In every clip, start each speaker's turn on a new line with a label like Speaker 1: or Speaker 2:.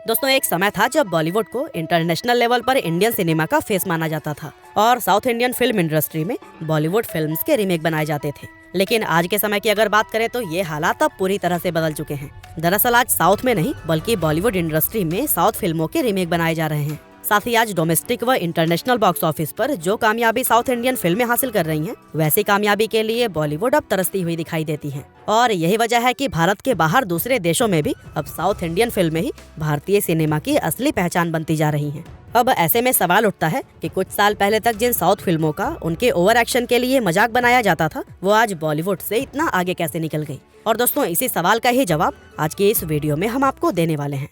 Speaker 1: दोस्तों एक समय था जब बॉलीवुड को इंटरनेशनल लेवल पर इंडियन सिनेमा का फेस माना जाता था और साउथ इंडियन फिल्म इंडस्ट्री में बॉलीवुड फिल्म्स के रीमेक बनाए जाते थे। लेकिन आज के समय की अगर बात करें तो ये हालात अब पूरी तरह से बदल चुके हैं। दरअसल आज साउथ में नहीं बल्कि बॉलीवुड इंडस्ट्री में साउथ फिल्मों के रीमेक बनाए जा रहे हैं। साथ ही आज डोमेस्टिक व इंटरनेशनल बॉक्स ऑफिस पर जो कामयाबी साउथ इंडियन फिल्में हासिल कर रही हैं, वैसी कामयाबी के लिए बॉलीवुड अब तरसती हुई दिखाई देती है। और यही वजह है कि भारत के बाहर दूसरे देशों में भी अब साउथ इंडियन फिल्में ही भारतीय सिनेमा की असली पहचान बनती जा रही हैं। अब ऐसे में सवाल उठता है कि कुछ साल पहले तक जिन साउथ फिल्मों का उनके ओवर एक्शन के लिए मजाक बनाया जाता था, वो आज बॉलीवुड से इतना आगे कैसे निकल गई। और दोस्तों इसी सवाल का ही जवाब आज की इस वीडियो में हम आपको देने वाले हैं।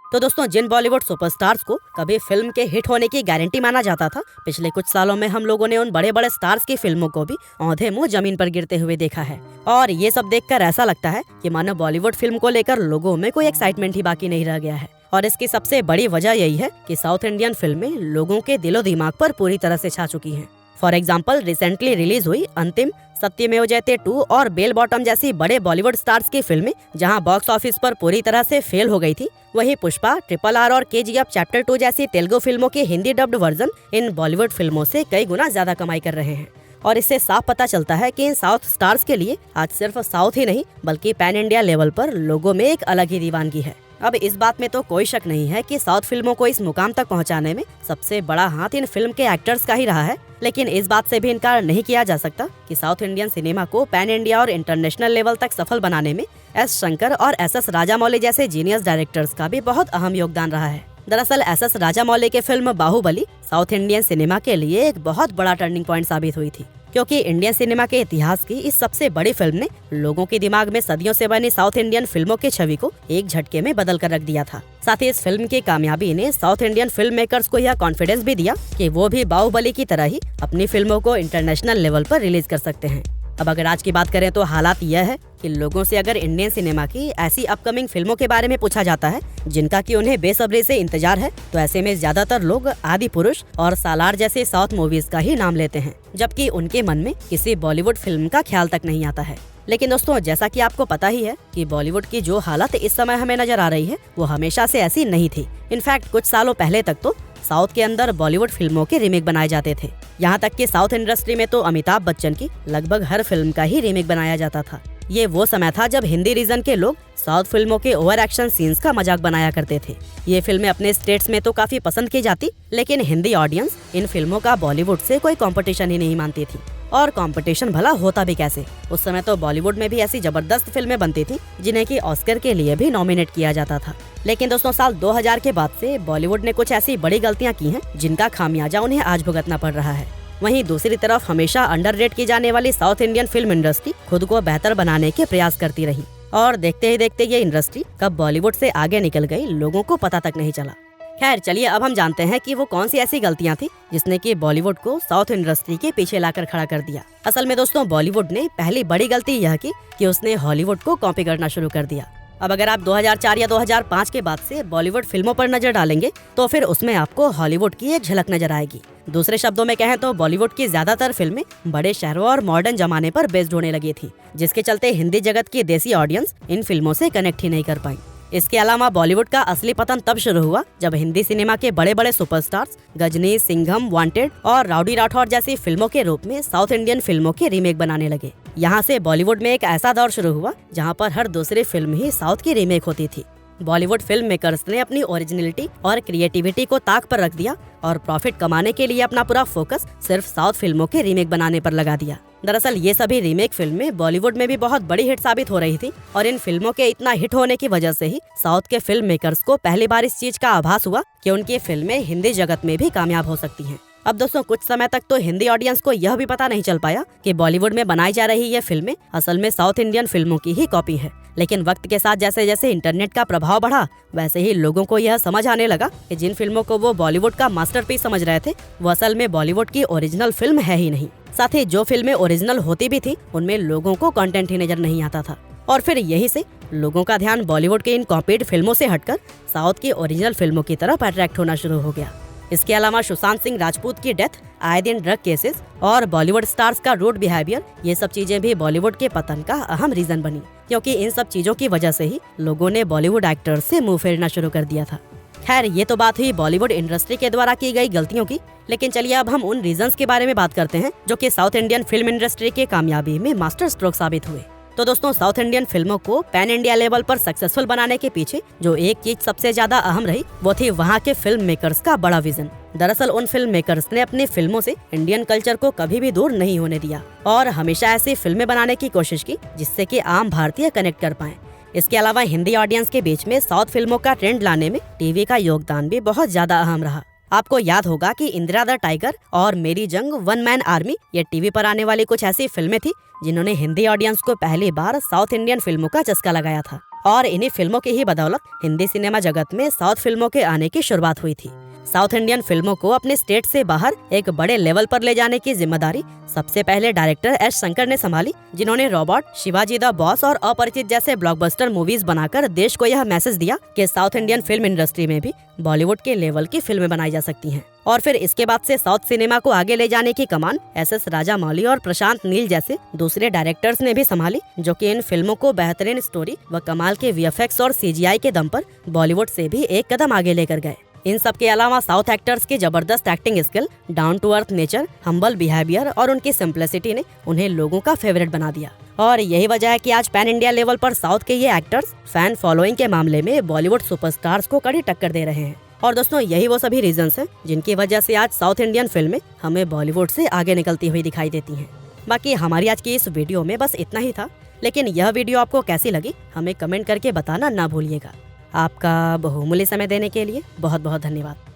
Speaker 1: तो दोस्तों जिन बॉलीवुड सुपरस्टार्स को कभी फिल्म के हिट होने की गारंटी माना जाता था, पिछले कुछ सालों में हम लोगों ने उन बड़े बड़े स्टार्स की फिल्मों को भी औंधे मुंह जमीन पर गिरते हुए देखा है। और ये सब देखकर ऐसा लगता है कि मानो बॉलीवुड फिल्म को लेकर लोगों में कोई एक्साइटमेंट ही बाकी नहीं रह गया है। और इसकी सबसे बड़ी वजह यही है कि साउथ इंडियन फिल्में लोगों के दिलो दिमाग पर पूरी तरह से छा चुकी हैं। फॉर एग्जाम्पल रिसेंटली रिलीज हुई अंतिम, सत्यमेव जयते 2 और बेल बॉटम जैसी बड़े बॉलीवुड स्टार्स की फिल्में जहां बॉक्स ऑफिस पर पूरी तरह से फेल हो गई थी, वहीं पुष्पा, RRR और KGF चैप्टर 2 जैसी तेलुगु फिल्मों के हिंदी डब्ड वर्जन इन बॉलीवुड फिल्मों से कई गुना ज्यादा कमाई कर रहे हैं। और इससे साफ पता चलता है कि इन साउथ स्टार्स के लिए आज सिर्फ साउथ ही नहीं बल्कि पैन इंडिया लेवल पर लोगों में एक अलग ही दीवानगी है। अब इस बात में तो कोई शक नहीं है कि साउथ फिल्मों को इस मुकाम तक पहुंचाने में सबसे बड़ा हाथ इन फिल्म के एक्टर्स का ही रहा है। लेकिन इस बात से भी इनकार नहीं किया जा सकता कि साउथ इंडियन सिनेमा को पैन इंडिया और इंटरनेशनल लेवल तक सफल बनाने में एस शंकर और SS राजामौली जैसे जीनियस डायरेक्टर्स का भी बहुत अहम योगदान रहा है। दरअसल SS राजामौली की film Baahubali south Indian cinema के लिए एक बहुत बड़ा टर्निंग पॉइंट साबित हुई थी, क्योंकि इंडियन सिनेमा के इतिहास की इस सबसे बड़ी फिल्म ने लोगों के दिमाग में सदियों से बनी साउथ इंडियन फिल्मों की छवि को एक झटके में बदल कर रख दिया था। साथ ही इस फिल्म की कामयाबी ने साउथ इंडियन फिल्म मेकर्स को यह कॉन्फिडेंस भी दिया कि वो भी बाहुबली की तरह ही अपनी फिल्मों को इंटरनेशनल लेवल पर रिलीज कर सकते हैं। अब अगर आज की बात करें तो हालात यह है कि लोगों से अगर इंडियन सिनेमा की ऐसी अपकमिंग फिल्मों के बारे में पूछा जाता है जिनका कि उन्हें बेसब्री से इंतजार है, तो ऐसे में ज्यादातर लोग आदि पुरुष और सालार जैसे साउथ मूवीज का ही नाम लेते हैं, जबकि उनके मन में किसी बॉलीवुड फिल्म का ख्याल तक नहीं आता है। लेकिन दोस्तों जैसा कि आपको पता ही है कि बॉलीवुड की जो हालत इस समय हमें नजर आ रही है वो हमेशा से ऐसी नहीं थी। इनफैक्ट कुछ सालों पहले तक तो साउथ के अंदर बॉलीवुड फिल्मों के रीमेक बनाए जाते थे। यहाँ तक कि साउथ इंडस्ट्री में तो अमिताभ बच्चन की लगभग हर फिल्म का ही रीमेक बनाया जाता था। ये वो समय था जब हिंदी रीजन के लोग साउथ फिल्मों के ओवर एक्शन सीन्स का मजाक बनाया करते थे। ये फिल्में अपने स्टेट्स में तो काफी पसंद की जाती, लेकिन हिंदी ऑडियंस इन फिल्मों का बॉलीवुड से कोई कंपटीशन ही नहीं मानती थी। और कंपटीशन भला होता भी कैसे, उस समय तो बॉलीवुड में भी ऐसी जबरदस्त फिल्में बनती थी जिन्हें कि ऑस्कर के लिए भी नॉमिनेट किया जाता था। लेकिन दोस्तों साल 2000 के बाद से बॉलीवुड ने कुछ ऐसी बड़ी गलतियां की हैं जिनका खामियाजा उन्हें आज भुगतना पड़ रहा है। वहीं दूसरी तरफ हमेशा अंडररेट की जाने वाली साउथ इंडियन फिल्म इंडस्ट्री खुद को बेहतर बनाने के प्रयास करती रही और देखते ही देखते ये इंडस्ट्री कब बॉलीवुड से आगे निकल गई लोगों को पता तक नहीं चला। खैर चलिए अब हम जानते हैं कि वो कौन सी ऐसी गलतियां थी जिसने कि बॉलीवुड को साउथ इंडस्ट्री के पीछे लाकर खड़ा कर दिया। असल में दोस्तों बॉलीवुड ने पहली बड़ी गलती यह की कि उसने हॉलीवुड को कॉपी करना शुरू कर दिया। अब अगर आप 2004 या 2005 के बाद से बॉलीवुड फिल्मों पर नजर डालेंगे तो फिर उसमें आपको हॉलीवुड की एक झलक नजर आएगी। दूसरे शब्दों में कहें तो बॉलीवुड की ज्यादातर फिल्में बड़े शहरों और मॉडर्न जमाने पर बेस्ड होने लगी थी, जिसके चलते हिंदी जगत की देसी ऑडियंस इन फिल्मों से कनेक्ट ही नहीं कर पाई। इसके अलावा बॉलीवुड का असली पतन तब शुरू हुआ जब हिंदी सिनेमा के बड़े बड़े सुपरस्टार्स गजनी, सिंघम, वांटेड और राउडी राठौर जैसी फिल्मों के रूप में साउथ इंडियन फिल्मों के रीमेक बनाने लगे। यहाँ से बॉलीवुड में एक ऐसा दौर शुरू हुआ जहाँ पर हर दूसरी फिल्म ही साउथ की रीमेक होती थी। बॉलीवुड फिल्म मेकर्स ने अपनी ओरिजिनलिटी और क्रिएटिविटी को ताक पर रख दिया और प्रॉफिट कमाने के लिए अपना पूरा फोकस सिर्फ साउथ फिल्मों के रीमेक बनाने पर लगा दिया। दरअसल ये सभी रीमेक फिल्में बॉलीवुड में भी बहुत बड़ी हिट साबित हो रही थी और इन फिल्मों के इतना हिट होने की वजह से ही साउथ के फिल्म मेकर्स को पहली बार इस चीज का आभास हुआ कि उनकी फिल्में हिंदी जगत में भी कामयाब हो सकती हैं। अब दोस्तों कुछ समय तक तो हिंदी ऑडियंस को यह भी पता नहीं चल पाया कि बॉलीवुड में बनाई जा रही ये फिल्में असल में साउथ इंडियन फिल्मों की ही कॉपी है। लेकिन वक्त के साथ जैसे जैसे इंटरनेट का प्रभाव बढ़ा, वैसे ही लोगों को यह समझ आने लगा कि जिन फिल्मों को वो बॉलीवुड का मास्टरपीस समझ रहे थे वो असल में बॉलीवुड की ओरिजिनल फिल्म है ही नहीं। साथ ही जो फिल्में ओरिजिनल होती भी थी उनमें लोगों को कंटेंट ही नजर नहीं आता था। और फिर यहीं से लोगों का ध्यान बॉलीवुड के इन कॉपीड फिल्मों से हटकर साउथ की ओरिजिनल फिल्मों की तरफ अट्रैक्ट होना शुरू हो गया। इसके अलावा सुशांत सिंह राजपूत की डेथ आए दिन ड्रग केसेस और बॉलीवुड स्टार्स का रूड बिहेवियर, ये सब चीजें भी बॉलीवुड के पतन का अहम रीजन बनी, क्योंकि इन सब चीजों की वजह से ही लोगों ने बॉलीवुड एक्टर्स से मुंह फेरना शुरू कर दिया था। खैर, ये तो बात हुई बॉलीवुड इंडस्ट्री के द्वारा की गई गलतियों की, लेकिन चलिए अब हम उन रीजंस के बारे में बात करते हैं जो कि साउथ इंडियन फिल्म इंडस्ट्री के कामयाबी में मास्टर स्ट्रोक साबित हुए। तो दोस्तों, साउथ इंडियन फिल्मों को पैन इंडिया लेवल पर सक्सेसफुल बनाने के पीछे जो एक चीज सबसे ज्यादा अहम रही, वो थी वहाँ के फिल्म मेकर्स का बड़ा विजन। दरअसल उन फिल्म मेकर्स ने अपनी फिल्मों से इंडियन कल्चर को कभी भी दूर नहीं होने दिया और हमेशा ऐसी फिल्में बनाने की कोशिश की जिससे कि आम भारतीय कनेक्ट कर पाएं। इसके अलावा हिंदी ऑडियंस के बीच में साउथ फिल्मों का ट्रेंड लाने में टीवी का योगदान भी बहुत ज्यादा अहम रहा। आपको याद होगा कि इंदिरा द टाइगर और मेरी जंग, वन मैन आर्मी, ये टीवी पर आने वाली कुछ ऐसी फिल्में थी जिन्होंने हिंदी ऑडियंस को पहली बार साउथ इंडियन फिल्मों का चस्का लगाया था और इन्हीं फिल्मों की ही बदौलत हिंदी सिनेमा जगत में साउथ फिल्मों के आने की शुरुआत हुई थी। साउथ इंडियन फिल्मों को अपने स्टेट से बाहर एक बड़े लेवल पर ले जाने की जिम्मेदारी सबसे पहले डायरेक्टर एस शंकर ने संभाली, जिन्होंने रोबोट, शिवाजी द बॉस और अपरिचित जैसे ब्लॉकबस्टर मूवीज बनाकर देश को यह मैसेज दिया कि साउथ इंडियन फिल्म इंडस्ट्री में भी बॉलीवुड के लेवल की फिल्में बनाई जा सकती हैं। और फिर इसके बाद से साउथ सिनेमा को आगे ले जाने की कमान एस राजामौली और प्रशांत नील जैसे दूसरे डायरेक्टर्स ने भी संभाली, जो कि इन फिल्मों को बेहतरीन स्टोरी व कमाल के वीएफएक्स और सीजीआई के दम पर बॉलीवुड से भी एक कदम आगे लेकर गए। इन सब के अलावा साउथ एक्टर्स की जबरदस्त acting skill, down to earth nature, humble behaviour और उनकी सिंप्लिसिटी ने उन्हें लोगों का फेवरेट बना दिया। और यही वजह है कि आज पैन इंडिया लेवल पर साउथ के ये एक्टर्स फैन फॉलोइंग के मामले में बॉलीवुड सुपरस्टार्स को कड़ी टक्कर दे रहे हैं। और दोस्तों, यही वो सभी रीजंस हैं जिनकी वजह से आज साउथ इंडियन फिल्में हमें बॉलीवुड से आगे निकलती हुई दिखाई देती हैं। बाकी हमारी आज की इस वीडियो में बस इतना ही था, लेकिन यह वीडियो आपको कैसी लगी हमें कमेंट करके बताना ना भूलिएगा। आपका बहुमूल्य समय देने के लिए बहुत बहुत धन्यवाद।